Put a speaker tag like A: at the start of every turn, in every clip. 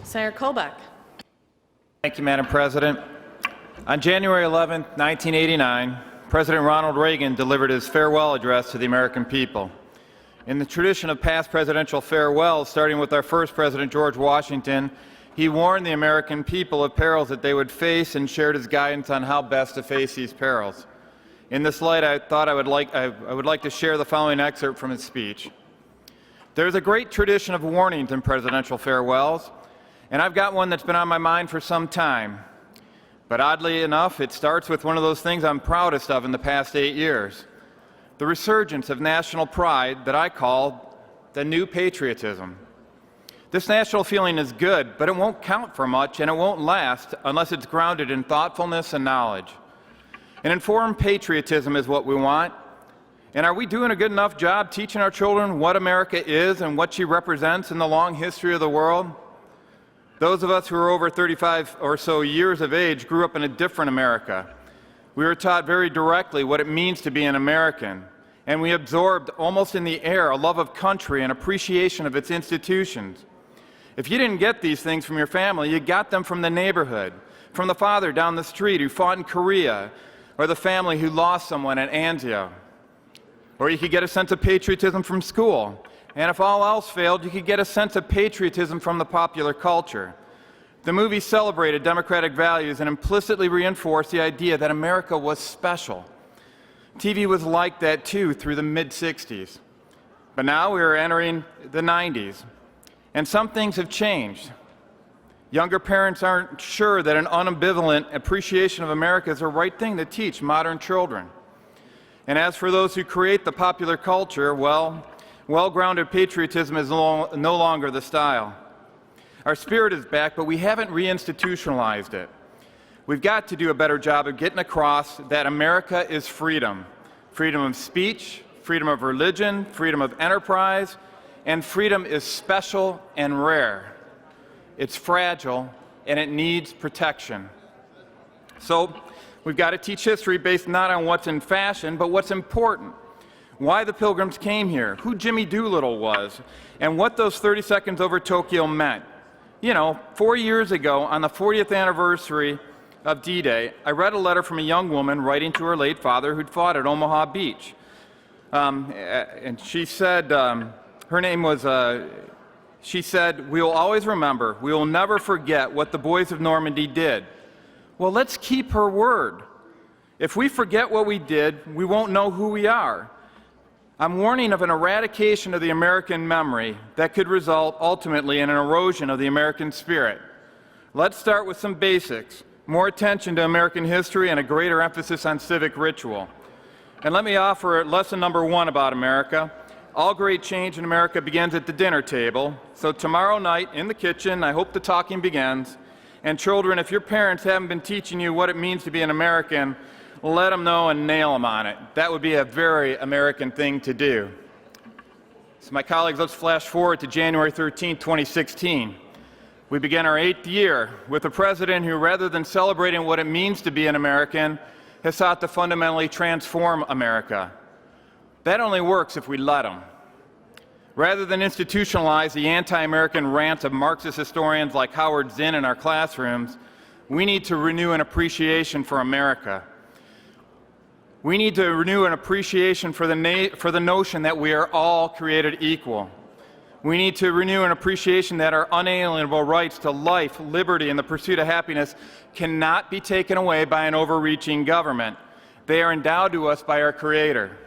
A: Senator Colbeck.
B: Thank you, Madam President. On January 11, 1989, President Ronald Reagan delivered his farewell address to the American people. In the tradition of past presidential farewells, starting with our first president, George Washington, he warned the American people of perils that they would face and shared his guidance on how best to face these perils. In this light, I thought I would like to share the following excerpt from his speech. There's a great tradition of warnings in presidential farewells, and I've got one that's been on my mind for some time. But oddly enough, it starts with one of those things I'm proudest of in the past 8 years, the resurgence of national pride that I call the new patriotism. This national feeling is good, but it won't count for much and it won't last unless it's grounded in thoughtfulness and knowledge. An informed patriotism is what we want. And are we doing a good enough job teaching our children what America is and what she represents in the long history of the world? Those of us who are over 35 or so years of age grew up in a different America. We were taught very directly what it means to be an American, and we absorbed almost in the air a love of country and appreciation of its institutions. If you didn't get these things from your family, you got them from the neighborhood, from the father down the street who fought in Korea, or the family who lost someone at Anzio. Or you could get a sense of patriotism from school. And if all else failed, you could get a sense of patriotism from the popular culture. The movies celebrated democratic values and implicitly reinforced the idea that America was special. TV was like that too through the mid-60s. But now we are entering the 90s, and some things have changed. Younger parents aren't sure that an unambivalent appreciation of America is the right thing to teach modern children. And as for those who create the popular culture, well-grounded patriotism is no longer the style. Our spirit is back, but we haven't reinstitutionalized it. We've got to do a better job of getting across that America is freedom. Freedom of speech, freedom of religion, freedom of enterprise, and freedom is special and rare. It's fragile, and it needs protection. So we've got to teach history based not on what's in fashion, but what's important. Why the Pilgrims came here, who Jimmy Doolittle was, and what those 30 seconds over Tokyo meant. You know, 4 years ago, on the 40th anniversary of D-Day, I read a letter from a young woman writing to her late father who'd fought at Omaha Beach. And she said, her name was, she said, "We will always remember, we will never forget what the boys of Normandy did." Well, let's keep her word. If we forget what we did, we won't know who we are. I'm warning of an eradication of the American memory that could result ultimately in an erosion of the American spirit. Let's start with some basics, more attention to American history and a greater emphasis on civic ritual. And let me offer lesson number 1 about America. All great change in America begins at the dinner table. So tomorrow night in the kitchen, I hope the talking begins. And children, if your parents haven't been teaching you what it means to be an American, let them know and nail them on it. That would be a very American thing to do. So my colleagues, let's flash forward to January 13, 2016. We begin our 8th year with a president who, rather than celebrating what it means to be an American, has sought to fundamentally transform America. That only works if we let him. Rather than institutionalize the anti-American rants of Marxist historians like Howard Zinn in our classrooms, we need to renew an appreciation for America. We need to renew an appreciation for the notion that we are all created equal. We need to renew an appreciation that our unalienable rights to life, liberty, and the pursuit of happiness cannot be taken away by an overreaching government. They are endowed to us by our Creator.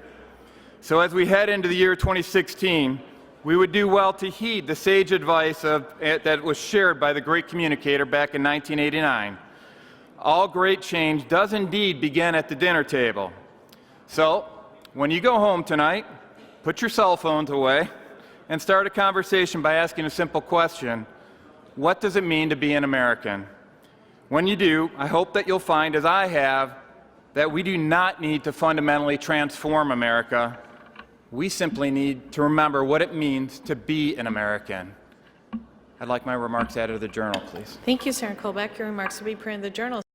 B: So as we head into the year 2016, we would do well to heed the sage advice that was shared by the great communicator back in 1989. All great change does indeed begin at the dinner table. So, when you go home tonight, put your cell phones away and start a conversation by asking a simple question: what does it mean to be an American? When you do, I hope that you'll find, as I have, that we do not need to fundamentally transform America. We simply need to remember what it means to be an American. I'd like my remarks added to the journal, please.
A: Thank you, Senator Colbeck. Your remarks will be printed in the journal.